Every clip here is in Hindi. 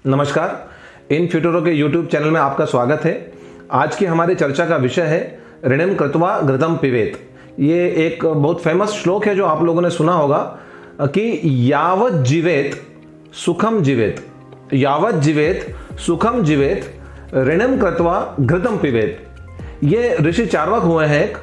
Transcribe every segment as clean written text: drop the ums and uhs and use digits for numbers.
नमस्कार, इन फ्यूटुरो के YouTube चैनल में आपका स्वागत है। आज की हमारी चर्चा का विषय है ऋणम कृत्वा घृतं पिबेत। ये एक बहुत फेमस श्लोक है जो आप लोगों ने सुना होगा कि यावत जीवेत सुखम जीवेत, यावत जीवेत सुखम जीवेत, ऋणम कृत्वा घृतं पिबेत। ये ऋषि चार्वाक हुए हैं एक,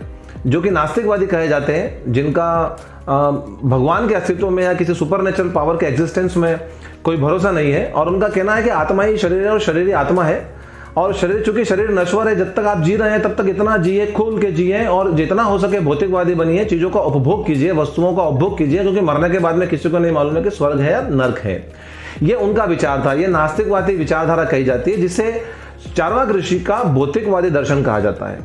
जो कि नास्तिकवादी कहे जाते हैं, जिनका भगवान के अस्तित्व में या किसी सुपरनेचुरल पावर के एग्जिस्टेंस में कोई भरोसा नहीं है। और उनका कहना है कि आत्मा ही शरीर है और शरीर ही आत्मा है, और शरीर, चूंकि शरीर नश्वर है, जब तक आप जी रहे हैं तब तक इतना जिए, खुल के जिए और जितना हो सके भौतिकवादी बनिए, चीजों का उपभोग कीजिए, वस्तुओं का उपभोग कीजिए, क्योंकि मरने के बाद में किसी को नहीं मालूम है कि स्वर्ग है या नर्क है। ये उनका विचार था। ये नास्तिकवादी विचारधारा कही जाती है, जिसे चार्वाक ऋषि का भौतिकवादी दर्शन कहा जाता है।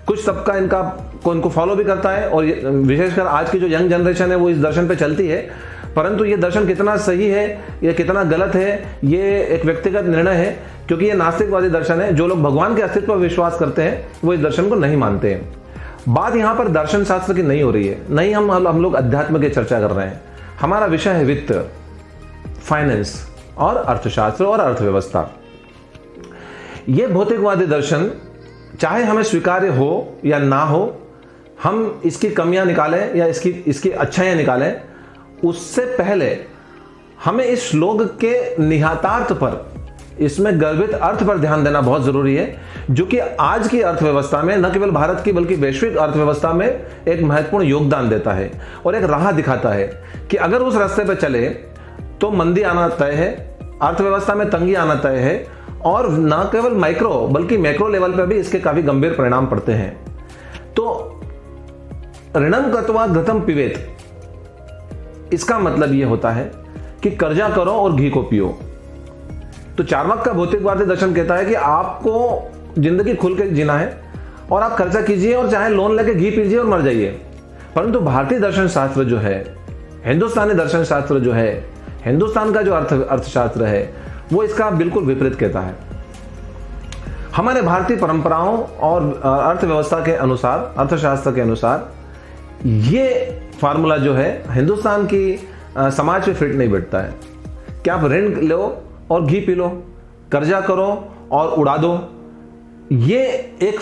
कुछ सबका इनको फॉलो भी करता है, और विशेषकर आज की जो यंग जनरेशन है वो इस दर्शन पे चलती है। परंतु ये दर्शन कितना सही है या कितना गलत है, ये एक व्यक्तिगत निर्णय है, क्योंकि ये नास्तिकवादी दर्शन है। जो लोग भगवान के अस्तित्व पर विश्वास करते हैं वो इस दर्शन को नहीं मानते हैं। बात यहाँ पर दर्शन शास्त्र की नहीं हो रही है, नहीं, हम लोग अध्यात्म की चर्चा कर रहे हैं। हमारा विषय है वित्त, फाइनेंस और अर्थशास्त्र और अर्थव्यवस्था। ये भौतिकवादी दर्शन चाहे हमें स्वीकार्य हो या ना हो, हम इसकी कमियां निकालें या इसकी अच्छाइयां निकालें, उससे पहले हमें इस श्लोक के निहितार्थ पर, इसमें गर्भित अर्थ पर ध्यान देना बहुत जरूरी है, जो कि आज की अर्थव्यवस्था में, न केवल भारत की बल्कि वैश्विक अर्थव्यवस्था में एक महत्वपूर्ण योगदान देता है और एक राह दिखाता है कि अगर उस रास्ते पर चले तो मंदी आना तय है, अर्थव्यवस्था में तंगी आना तय है, और न केवल माइक्रो बल्कि मैक्रो लेवल पर भी इसके काफी गंभीर परिणाम पड़ते हैं। तो ऋणम कृत्वा घृतं पिबेत, इसका मतलब यह होता है कि कर्जा करो और घी को पियो। तो चार्वाक का भौतिकवादी दर्शन कहता है कि आपको जिंदगी खुल के जीना है और आप कर्जा कीजिए और चाहे लोन लेके घी पीजिए और मर जाइए। परंतु भारतीय दर्शन शास्त्र जो है, हिंदुस्तानी दर्शन शास्त्र जो है, हिंदुस्तान का जो अर्थशास्त्र है, वो इसका बिल्कुल विपरीत कहता है। हमारे भारतीय परंपराओं और अर्थव्यवस्था के अनुसार, अर्थशास्त्र के अनुसार, ये फार्मूला जो है हिंदुस्तान की समाज पे फिट नहीं बैठता है कि आप ऋण लो और घी पी लो, कर्जा करो और उड़ा दो। ये एक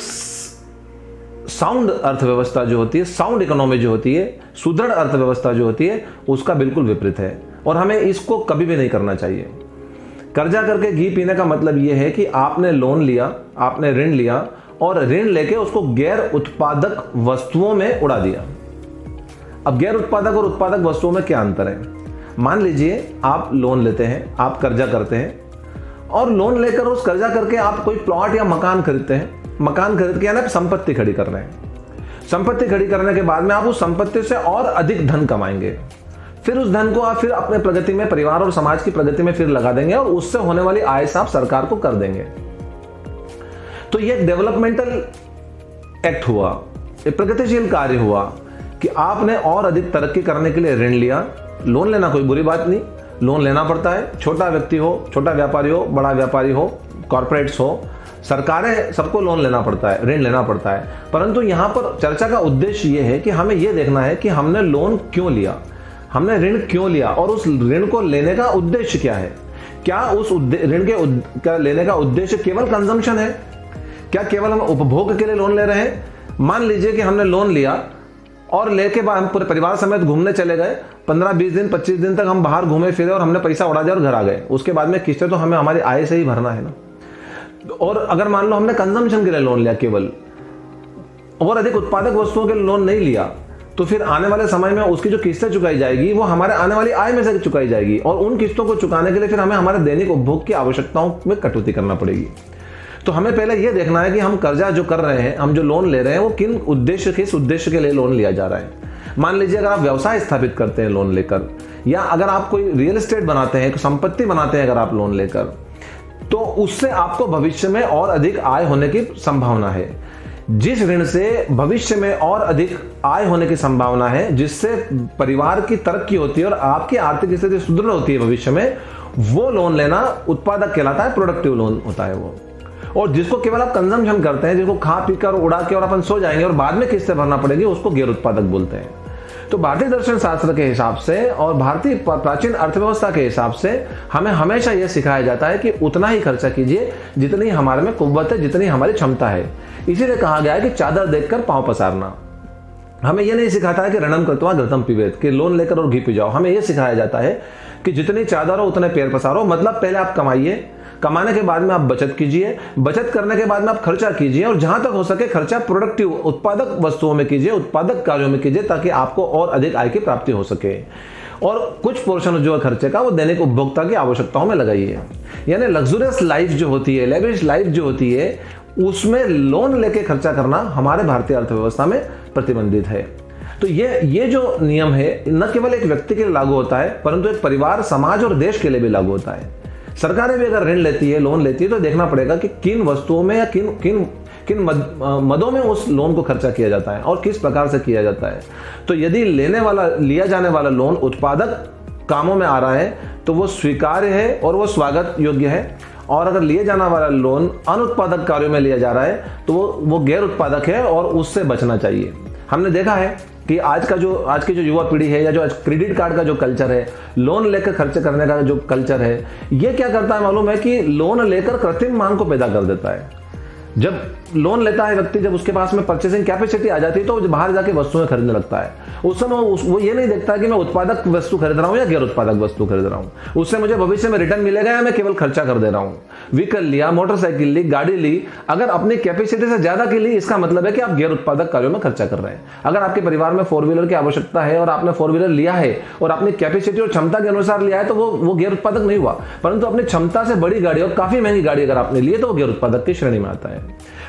साउंड अर्थव्यवस्था जो होती है, साउंड इकोनॉमी जो होती है, सुदृढ़ अर्थव्यवस्था जो होती है, उसका बिल्कुल विपरीत है, और हमें इसको कभी भी नहीं करना चाहिए। कर्जा करके घी पीने का मतलब यह है कि आपने लोन लिया, आपने ऋण लिया और ऋण लेके उसको गैर उत्पादक वस्तुओं में उड़ा दिया। अब गैर उत्पादक और उत्पादक वस्तुओं में क्या अंतर है? मान लीजिए आप लोन लेते हैं, आप कर्जा करते हैं, और लोन लेकर उस कर्जा करके आप कोई प्लॉट या मकान खरीदते हैं। मकान खरीद के यानी संपत्ति खड़ी कर रहे हैं। संपत्ति खड़ी करने के बाद में आप उस संपत्ति से और अधिक धन कमाएंगे। फिर उस धन को आप फिर अपने प्रगति में, परिवार और समाज की प्रगति में फिर लगा देंगे, और उससे होने वाली आय से आप सरकार को कर देंगे। तो ये एक डेवलपमेंटल एक्ट हुआ, एक प्रगतिशील कार्य हुआ कि आपने और अधिक तरक्की करने के लिए ऋण लिया। लोन लेना कोई बुरी बात नहीं, लोन लेना पड़ता है। छोटा व्यक्ति हो, छोटा व्यापारी हो, बड़ा व्यापारी हो, कॉर्पोरेट्स हो, सरकारें, सबको लोन लेना पड़ता है, ऋण लेना पड़ता है। परंतु यहां पर चर्चा का उद्देश्य यह है कि हमें यह देखना है कि हमने लोन क्यों लिया, हमने ऋण क्यों लिया, और उस ऋण को लेने का उद्देश्य क्या है। क्या उस ऋण के लेने का उद्देश्य केवल कंजम्पशन है? क्या केवल हम उपभोग के लिए लोन ले रहे हैं? मान लीजिए कि हमने लोन लिया और लेके बाद हम पूरे परिवार समेत घूमने चले गए, 15-20 दिन 25 दिन तक हम बाहर घूमे फिरे और हमने पैसा उड़ा दिया और घर आ गए। उसके बाद में किस्तें तो हमें हमारी आय से ही भरना है ना। और अगर मान लो हमने कंजम्पशन के लिए लोन लिया केवल, और अधिक उत्पादक वस्तुओं के लिए लोन नहीं लिया, तो फिर आने वाले समय में उसकी जो किस्तें चुकाई जाएगी वो हमारे आने वाली आय में से चुकाई जाएगी, और उन किस्तों को चुकाने के लिए फिर हमें हमारे दैनिक उपभोग की आवश्यकताओं में कटौती करना पड़ेगी। तो हमें पहले यह देखना है कि हम कर्जा जो कर रहे हैं, हम जो लोन ले रहे हैं, वो किस उद्देश्य के लिए लोन लिया जा रहा है। मान लीजिए अगर आप व्यवसाय स्थापित करते हैं लोन लेकर, या अगर आप कोई रियल एस्टेट बनाते हैं, संपत्ति बनाते हैं अगर आप लोन लेकर, तो उससे आपको भविष्य में और अधिक आय होने की संभावना है। जिस ऋण से भविष्य में और अधिक आय होने की संभावना है, जिससे परिवार की तरक्की होती है और आपकी आर्थिक स्थिति सुदृढ़ होती है भविष्य में, वो लोन लेना उत्पादक कहलाता है, प्रोडक्टिव लोन होता है वो। और जिसको केवल आप कंजम्पशन करते हैं, जिसको खा पीकर उड़ा के और अपन सो जाएंगे और बाद में किस्तें भरना पड़ेगी, उसको गैर उत्पादक बोलते हैं। तो भारतीय दर्शन शास्त्र के हिसाब से और भारतीय प्राचीन अर्थव्यवस्था के हिसाब से हमें हमेशा यह सिखाया जाता है कि उतना ही खर्चा कीजिए जितनी हमारे में कुव्वत है, जितनी हमारी क्षमता है। इसीलिए कहा गया है कि चादर देखकर पांव पसारना। हमें यह नहीं सिखाता है कि ऋणम कृत्वा घृतम पिबेत, कि लोन लेकर और घी पी जाओ। हमें यह सिखाया जाता है कि जितनी चादर हो उतने पैर पसारो। मतलब पहले आप कमाइए, कमाने के बाद में आप बचत कीजिए, बचत करने के बाद में आप खर्चा कीजिए, और जहां तक हो सके खर्चा प्रोडक्टिव उत्पादक वस्तुओं में कीजिए, उत्पादक कार्यों में कीजिए, ताकि आपको और अधिक आय की प्राप्ति हो सके। और कुछ पोर्शन जो है खर्चे का वो दैनिक उपभोक्ता की आवश्यकताओं में लगाइए। यानी लग्जरियस लाइफ जो होती है, लेविश लाइफ जो होती है, उसमें लोन लेके खर्चा करना हमारे भारतीय अर्थव्यवस्था में प्रतिबंधित है। तो ये जो नियम है न केवल एक व्यक्ति के लिए लागू होता है, परंतु एक परिवार, समाज और देश के लिए भी लागू होता है। सरकारें भी अगर ऋण लेती है, लोन लेती है, तो देखना पड़ेगा कि किन वस्तुओं में या किन मदों में उस लोन को खर्चा किया जाता है और किस प्रकार से किया जाता है। तो यदि लिया जाने वाला लोन उत्पादक कामों में आ रहा है तो वो स्वीकार्य है और वो स्वागत योग्य है, और अगर लिए जाने वाला लोन अनुत्पादक कार्यों में लिया जा रहा है तो वो गैर उत्पादक है और उससे बचना चाहिए। हमने देखा है कि आज की जो युवा पीढ़ी है, या जो आज क्रेडिट कार्ड का जो कल्चर है, लोन लेकर खर्च करने का जो कल्चर है, ये क्या करता है मालूम है कि लोन लेकर कृत्रिम मांग को पैदा कर देता है। जब लोन लेता है व्यक्ति, जब उसके पास में परचेसिंग कैपेसिटी आ जाती है तो वो बाहर जाके वस्तुएं खरीदने लगता है। उस समय वो ये नहीं देखता कि मैं उत्पादक वस्तु खरीद रहा हूं या गैर उत्पादक वस्तु खरीद रहा हूं। उससे मुझे भविष्य में रिटर्न मिलेगा या मैं केवल खर्चा कर दे रहा हूं। व्हीकल लिया, मोटरसाइकिल ली, गाड़ी ली, अगर अपनी कैपेसिटी से ज्यादा की ली, इसका मतलब है कि आप गैर उत्पादक कार्यों में खर्चा कर रहे हैं। अगर आपके परिवार में 4 व्हीलर की आवश्यकता है और आपने 4 व्हीलर लिया है और अपनी कैपेसिटी और क्षमता के अनुसार लिया है, तो वो गैर उत्पादक नहीं हुआ। परंतु अपनी क्षमता से बड़ी गाड़ी और काफी महंगी गाड़ी अगर आपने ली है तो वो गैर उत्पादक की श्रेणी में आता है।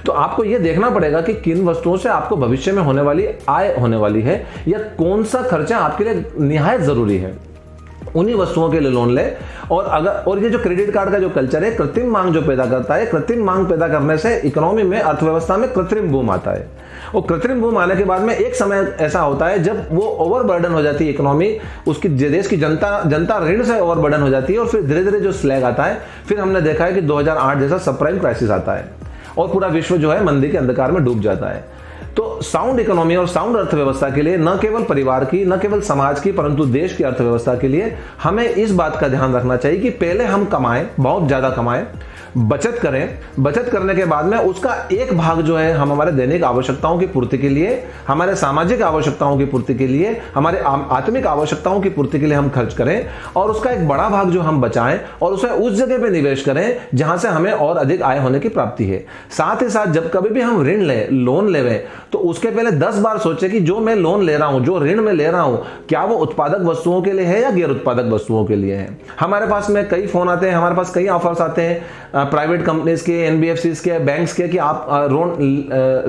तो आपको यह देखना पड़ेगा कि किन वस्तुओं से आपको भविष्य में होने वाली आय होने वाली है, या कौन सा खर्चा आपके लिए निहायत जरूरी है, उन्हीं वस्तुओं के लिए लोन ले। और ये जो क्रेडिट कार्ड का जो कल्चर है, कृत्रिम मांग जो पैदा करता है, कृत्रिम मांग पैदा करने से इकोनॉमी में, अर्थव्यवस्था में कृत्रिम बूम आता है। और कृत्रिम बूम आने के बाद में एक समय ऐसा होता है जब वो ओवरबर्डन हो जाती है इकोनॉमी, उसकी देश की जनता ऋण से ओवरबर्डन हो जाती है, और फिर धीरे धीरे जो स्लैग आता है, फिर हमने देखा है कि 2008 जैसा सबप्राइम क्राइसिस आता है और पूरा विश्व जो है मंदी के अंधकार में डूब जाता है। तो साउंड इकोनॉमी और साउंड अर्थव्यवस्था के लिए, न केवल परिवार की, न केवल समाज की, परंतु देश की अर्थव्यवस्था के लिए हमें इस बात का ध्यान रखना चाहिए कि पहले हम कमाएं, बहुत ज्यादा कमाएं, बचत करें, बचत करने के बाद में उसका एक भाग जो है हम हमारे दैनिक आवश्यकताओं की पूर्ति के लिए, हमारे सामाजिक आवश्यकताओं की पूर्ति के लिए, हमारे आत्मिक आवश्यकताओं की पूर्ति के लिए हम खर्च करें, और उसका एक बड़ा भाग जो हम बचाएं और उसे उस जगह पे निवेश करें जहां से हमें और अधिक आय होने की प्राप्ति है। साथ ही साथ जब कभी भी हम ऋण लें, लोन लेवें, तो उसके पहले 10 बार सोचें कि जो मैं लोन ले रहा हूं, जो ऋण में ले रहा हूं, क्या वो उत्पादक वस्तुओं के लिए है या गैर उत्पादक वस्तुओं के लिए है। हमारे पास में कई फोन आते हैं, हमारे पास कई ऑफर्स आते हैं प्राइवेट कंपनीज के, एनबीएफसीज के, बैंक्स के, कि आप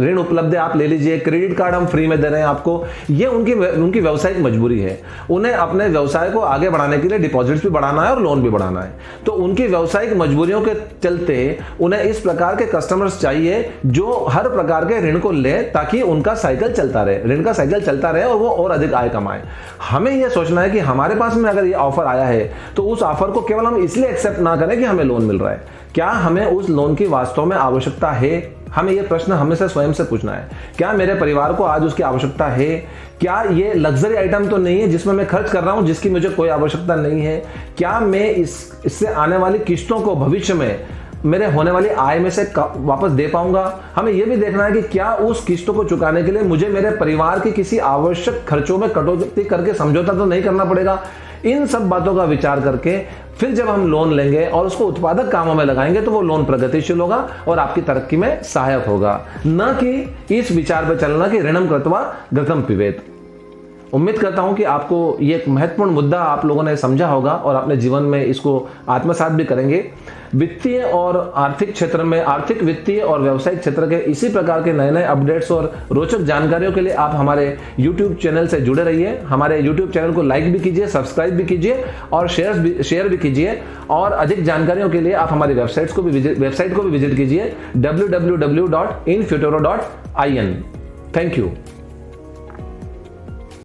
ऋण उपलब्ध है, आप ले लीजिए, क्रेडिट कार्ड हम फ्री में दे रहे हैं आपको। ये उनकी व्यवसायिक मजबूरी है, उन्हें अपने व्यवसाय को आगे बढ़ाने के लिए डिपॉजिट्स भी बढ़ाना है और लोन भी बढ़ाना है। तो उनकी व्यवसायिक मजबूरियों के चलते उन्हें इस प्रकार के कस्टमर्स चाहिए जो हर प्रकार के ऋण को ले, ताकि उनका साइकिल चलता रहे, ऋण का साइकिल चलता रहे और वो और अधिक आय कमाए। हमें यह सोचना है कि हमारे पास में अगर ये ऑफर आया है तो उस ऑफर को केवल हम इसलिए एक्सेप्ट ना करें कि हमें लोन मिल रहा है। क्या हमें उस लोन की वास्तव में आवश्यकता है? हमें यह प्रश्न हमेशा स्वयं से पूछना है। क्या मेरे परिवार को आज उसकी आवश्यकता है? क्या ये लग्जरी आइटम तो नहीं है जिसमें मैं खर्च कर रहा हूं, जिसकी मुझे कोई आवश्यकता नहीं है? क्या मैं इससे आने वाली किस्तों को भविष्य में मेरे होने वाली आय में से वापस दे पाऊंगा? हमें यह भी देखना है कि क्या उस किस्तों को चुकाने के लिए मुझे मेरे परिवार के किसी आवश्यक खर्चों में कटौती करके समझौता तो नहीं करना पड़ेगा। इन सब बातों का विचार करके फिर जब हम लोन लेंगे और उसको उत्पादक कामों में लगाएंगे तो वो लोन प्रगतिशील होगा और आपकी तरक्की में सहायक होगा, न कि इस विचार पर चलना कि ऋणम कृत्वा घृतम पिबेत। उम्मीद करता हूं कि आपको ये एक महत्वपूर्ण मुद्दा आप लोगों ने समझा होगा और अपने जीवन में इसको आत्मसात भी करेंगे। वित्तीय और आर्थिक क्षेत्र में, आर्थिक, वित्तीय और व्यावसायिक क्षेत्र के इसी प्रकार के नए नए अपडेट्स और रोचक जानकारियों के लिए आप हमारे YouTube चैनल से जुड़े रहिए। हमारे YouTube चैनल को लाइक भी कीजिए, सब्सक्राइब भी कीजिए और शेयर भी कीजिए। और अधिक जानकारियों के लिए आप हमारी वेबसाइट को भी विजिट कीजिए www.infuturo.in। Thank you.